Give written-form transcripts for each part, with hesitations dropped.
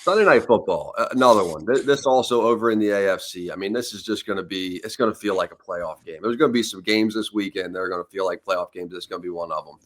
Sunday Night Football, another one. This also over in the AFC. I mean, this is just going to be – it's going to feel like a playoff game. There's going to be some games this weekend that are going to feel like playoff games. This is going to be one of them.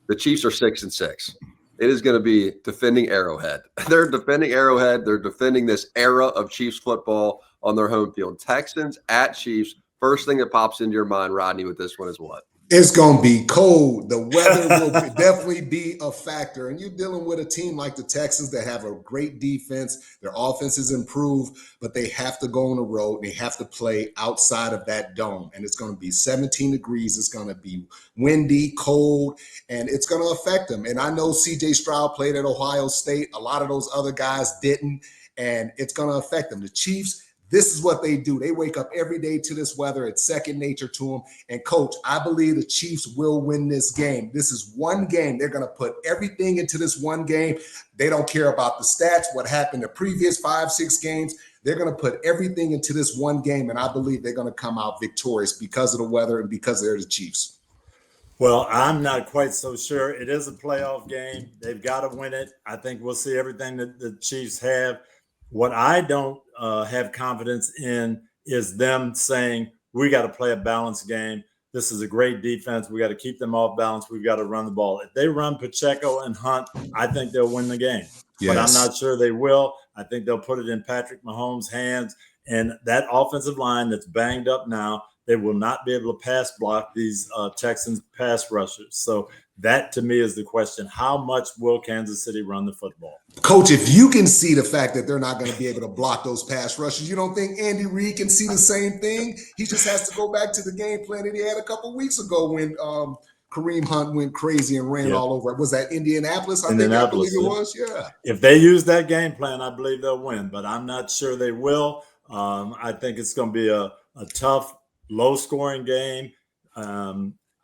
The Chiefs are 6-6. It is going to be defending Arrowhead. They're defending Arrowhead. They're defending this era of Chiefs football on their home field. Texans at Chiefs. First thing that pops into your mind, Rodney, with this one is what? It's going to be cold. The weather will definitely be a factor. And you're dealing with a team like the Texans that have a great defense. Their offense is improved, but they have to go on the road. They have to play outside of that dome. And it's going to be 17 degrees. It's going to be windy, cold, and it's going to affect them. And I know C.J. Stroud played at Ohio State. A lot of those other guys didn't, and it's going to affect them. The Chiefs, this is what they do. They wake up every day to this weather. It's second nature to them. And, Coach, I believe the Chiefs will win this game. This is one game. They're going to put everything into this one game. They don't care about the stats, what happened the previous 5-6 games. They're going to put everything into this one game, and I believe they're going to come out victorious because of the weather and because they're the Chiefs. Well, I'm not quite so sure. It is a playoff game. They've got to win it. I think we'll see everything that the Chiefs have. What I don't have confidence in is them saying, we got to play a balanced game. This is a great defense. We got to keep them off balance. We've got to run the ball. If they run Pacheco and Hunt, I think they'll win the game. Yes. But I'm not sure they will. I think they'll put it in Patrick Mahomes' hands. And that offensive line that's banged up now, they will not be able to pass block these Texans pass rushers. So that, to me, is the question. How much will Kansas City run the football? Coach, if you can see the fact that they're not going to be able to block those pass rushes, you don't think Andy Reid can see the same thing? He just has to go back to the game plan that he had a couple of weeks ago when Kareem Hunt went crazy and ran all over. Was that Indianapolis? I believe it was. Yeah. If they use that game plan, I believe they'll win, but I'm not sure they will. I think it's going to be a tough, low-scoring game.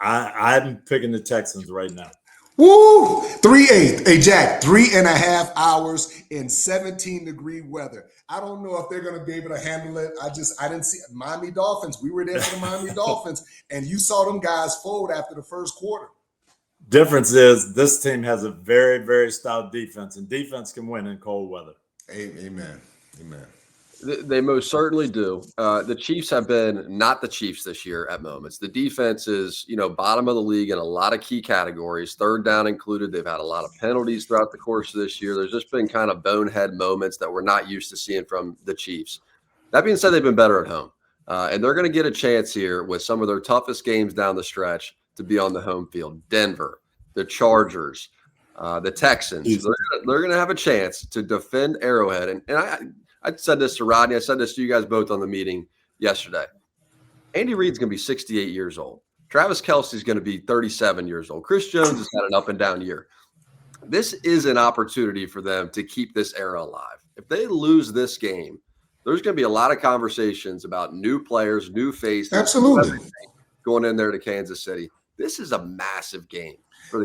I'm picking the Texans right now. Woo! 3-8. Hey, Jack, 3.5 hours in 17-degree weather. I don't know if they're going to be able to handle it. I didn't see Miami Dolphins. We were there for the Miami Dolphins, and you saw them guys fold after the first quarter. Difference is this team has a very, very stout defense, and defense can win in cold weather. Amen. Amen. They most certainly do. The Chiefs have been not the Chiefs this year at moments. The defense is, bottom of the league in a lot of key categories, third down included. They've had a lot of penalties throughout the course of this year. There's just been kind of bonehead moments that we're not used to seeing from the Chiefs. That being said, they've been better at home. And they're going to get a chance here with some of their toughest games down the stretch to be on the home field. Denver, the Chargers, the Texans. They're going to have a chance to defend Arrowhead. And I said this to Rodney. I said this to you guys both on the meeting yesterday. Andy Reid's going to be 68 years old. Travis Kelce's going to be 37 years old. Chris Jones has had an up and down year. This is an opportunity for them to keep this era alive. If they lose this game, there's going to be a lot of conversations about new players, new faces. Absolutely. Going in there to Kansas City. This is a massive game.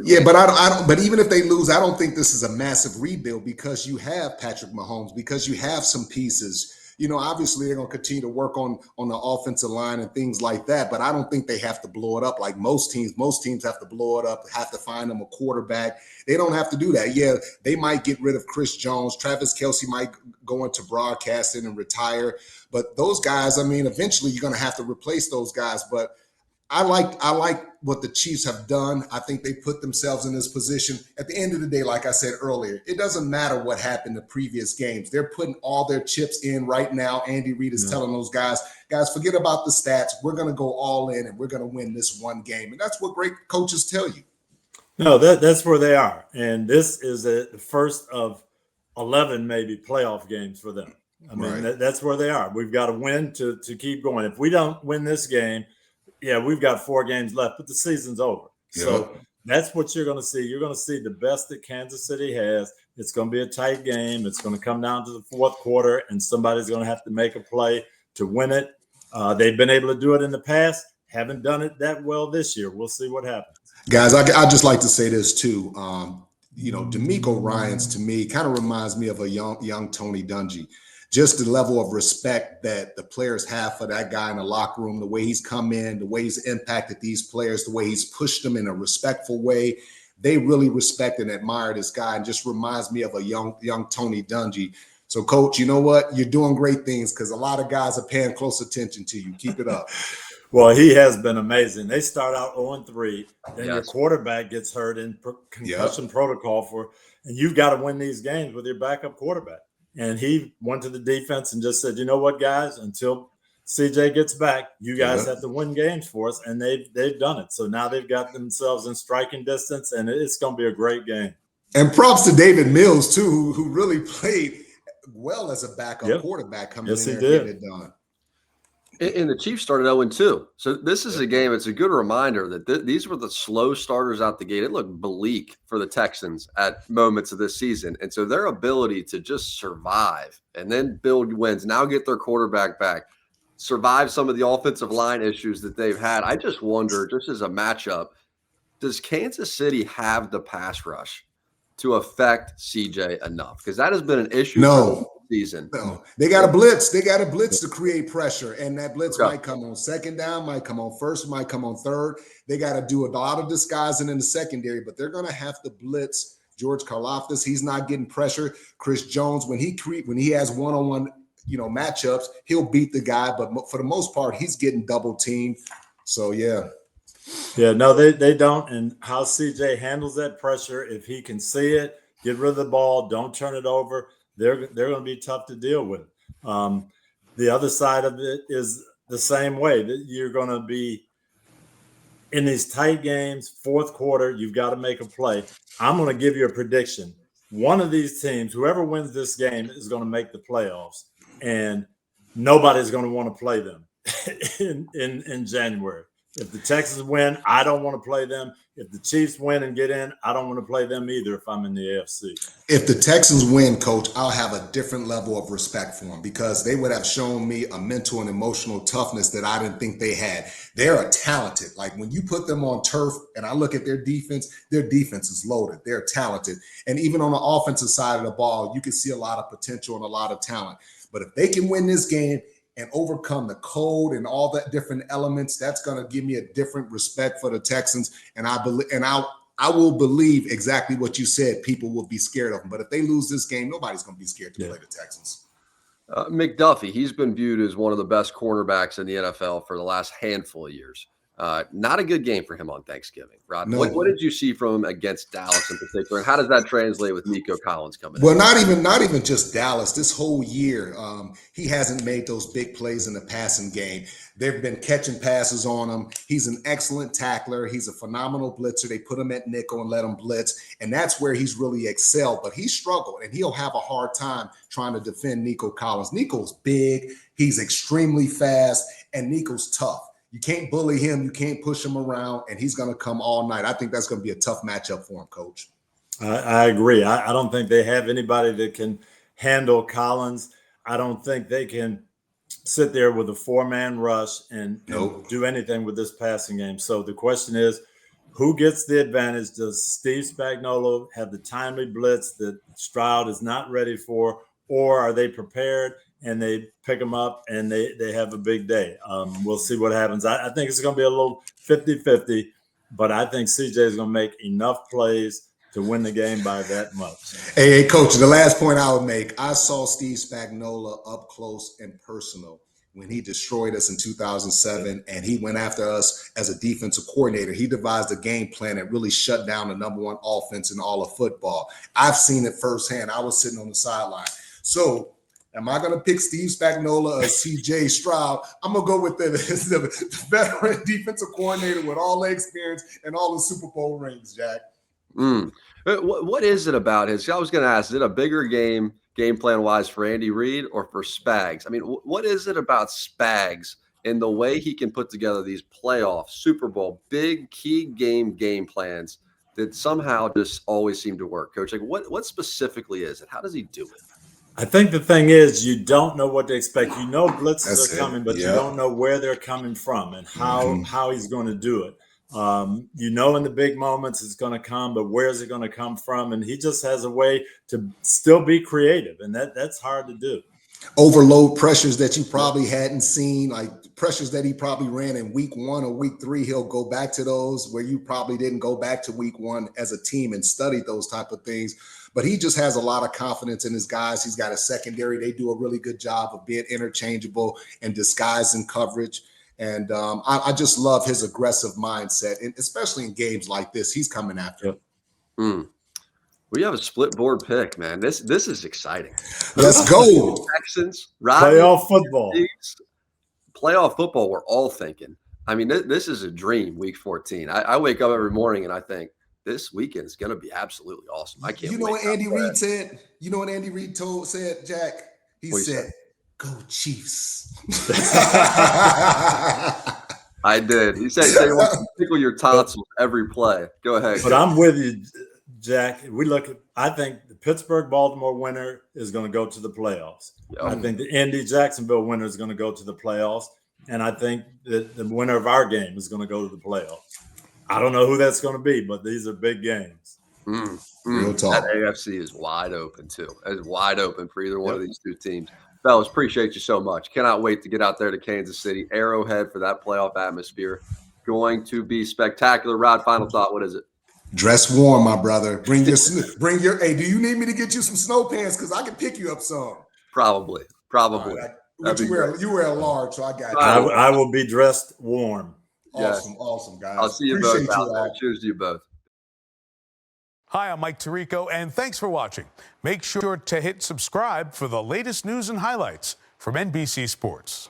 Yeah, but I don't. But even if they lose, I don't think this is a massive rebuild because you have Patrick Mahomes, because you have some pieces. Obviously they're going to continue to work on the offensive line and things like that. But I don't think they have to blow it up like most teams. Most teams have to blow it up, have to find them a quarterback. They don't have to do that. Yeah, they might get rid of Chris Jones. Travis Kelce might go into broadcasting and retire. But those guys, eventually you're going to have to replace those guys. But I like what the Chiefs have done. I think they put themselves in this position. At the end of the day, like I said earlier, it doesn't matter what happened in the previous games. They're putting all their chips in right now. Andy Reid is telling those guys, forget about the stats. We're going to go all in, and we're going to win this one game. And that's what great coaches tell you. No, that's where they are. And this is the first of 11 maybe playoff games for them. That's where they are. We've got to win to keep going. If we don't win this game, we've got 4 games left, but the season's over. Yeah. So that's what you're going to see. You're going to see the best that Kansas City has. It's going to be a tight game. It's going to come down to the fourth quarter, and somebody's going to have to make a play to win it. They've been able to do it in the past. Haven't done it that well this year. We'll see what happens. Guys, I just like to say this too. D'Amico Ryans, to me, kind of reminds me of a young Tony Dungy. Just the level of respect that the players have for that guy in the locker room, the way he's come in, the way he's impacted these players, the way he's pushed them in a respectful way. They really respect and admire this guy, and just reminds me of a young Tony Dungy. So, Coach, you know what? You're doing great things because a lot of guys are paying close attention to you. Keep it up. Well, he has been amazing. They start out 0-3, then your Yes. quarterback gets hurt in concussion protocol and you've got to win these games with your backup quarterback. And he went to the defense and just said, you know what, guys, until CJ gets back, you guys have to win games for us. And they've done it. So now they've got themselves in striking distance, and it's going to be a great game. And props to David Mills, too, who really played well as a backup quarterback coming in there and getting it done. And the Chiefs started 0-2. So this is a game. It's a good reminder that these were the slow starters out the gate. It looked bleak for the Texans at moments of this season. And so their ability to just survive and then build wins, now get their quarterback back, survive some of the offensive line issues that they've had. I just wonder, just as a matchup, does Kansas City have the pass rush to affect CJ enough? Because that has been an issue for the season. No, they got to blitz. They got to blitz to create pressure, and that blitz might come on second down, might come on first, might come on third. They got to do a lot of disguising in the secondary, but they're going to have to blitz George Karlaftis. He's not getting pressure. Chris Jones, when he has one-on-one, matchups, he'll beat the guy, but for the most part, he's getting double teamed. So yeah. Yeah, no, they don't. And how CJ handles that pressure, if he can see it, get rid of the ball, don't turn it over, they're going to be tough to deal with. The other side of it is the same way, that you're going to be in these tight games, fourth quarter, you've got to make a play. I'm going to give you a prediction. One of these teams, whoever wins this game, is going to make the playoffs, and nobody's going to want to play them in January. If the Texans win, I don't want to play them. If the Chiefs win and get in, I don't want to play them either if I'm in the AFC. If the Texans win, Coach, I'll have a different level of respect for them because they would have shown me a mental and emotional toughness that I didn't think they had. They're talented. Like when you put them on turf and I look at their defense is loaded. They're talented. And even on the offensive side of the ball, you can see a lot of potential and a lot of talent. But if they can win this game and overcome the cold and all that different elements, that's going to give me a different respect for the Texans. And I will believe exactly what you said. People will be scared of them. But if they lose this game, nobody's going to be scared to play the Texans. McDuffie, he's been viewed as one of the best cornerbacks in the NFL for the last handful of years. Not a good game for him on Thanksgiving, Rod. No. What did you see from him against Dallas in particular, and how does that translate with Nico Collins coming? Well, not even just Dallas. This whole year, he hasn't made those big plays in the passing game. They've been catching passes on him. He's an excellent tackler. He's a phenomenal blitzer. They put him at nickel and let him blitz, and that's where he's really excelled. But he struggled, and he'll have a hard time trying to defend Nico Collins. Nico's big. He's extremely fast, and Nico's tough. You can't bully him. You can't push him around, and he's going to come all night. I think that's going to be a tough matchup for him, Coach. I agree. I don't think they have anybody that can handle Collins. I don't think they can sit there with a four-man rush and do anything with this passing game. So the question is, who gets the advantage? Does Steve Spagnuolo have the timely blitz that Stroud is not ready for, or are they prepared and they pick them up and they have a big day? We'll see what happens. I think it's going to be a little 50-50, but I think CJ is going to make enough plays to win the game by that much. Hey, Coach, the last point I would make, I saw Steve Spagnuolo up close and personal when he destroyed us in 2007, and he went after us as a defensive coordinator. He devised a game plan that really shut down the number one offense in all of football. I've seen it firsthand. I was sitting on the sideline. So am I going to pick Steve Spagnuolo or CJ Stroud? I'm going to go with the veteran defensive coordinator with all the experience and all the Super Bowl rings, Jack. What is it about his? I was going to ask, is it a bigger game plan wise for Andy Reid or for Spags? I mean, what is it about Spags and the way he can put together these playoff, Super Bowl, big key game plans that somehow just always seem to work? Coach, like what specifically is it? How does he do it? I think the thing is, you don't know what to expect. You know blitzes are coming, but you don't know where they're coming from and how he's going to do it. You know, in the big moments it's going to come, but where is it going to come from? And he just has a way to still be creative, and that's hard to do. Overload pressures that you probably hadn't seen, like pressures that he probably ran in week 1 or week 3. He'll go back to those where you probably didn't go back to week 1 as a team and study those type of things. but he just has a lot of confidence in his guys. He's got a secondary. They do a really good job of being interchangeable and disguising coverage. And I just love his aggressive mindset, and especially in games like this, he's coming after it. We have a split board pick, man. This is exciting. Let's go. Texans, playoff football. Playoff football, we're all thinking. I mean, this is a dream, week 14. I wake up every morning and I think this weekend is going to be absolutely awesome. I can't wait. You know what Andy Reid said? You know what Andy Reid said, Jack? He said, "Go Chiefs." I did. He said they want to tickle your tonsils every play. Go ahead. But I'm with you, Jack. I think the Pittsburgh-Baltimore winner is going to go to the playoffs. Yep. I think the Indy-Jacksonville winner is going to go to the playoffs. And I think that the winner of our game is going to go to the playoffs. I don't know who that's going to be, but these are big games. Real talk. That AFC is wide open, too. It's wide open for either one of these two teams. Fellas, appreciate you so much. Cannot wait to get out there to Kansas City, Arrowhead, for that playoff atmosphere. Going to be spectacular. Rod, final thought. What is it? Dress warm, my brother. Bring your. Hey, do you need me to get you some snow pants? Because I can pick you up some. Probably. Right, you wear a large, so I got you. I will be dressed warm. Awesome, guys. I'll see you both out there. Cheers to you both. Hi, I'm Mike Tirico, and thanks for watching. Make sure to hit subscribe for the latest news and highlights from NBC Sports.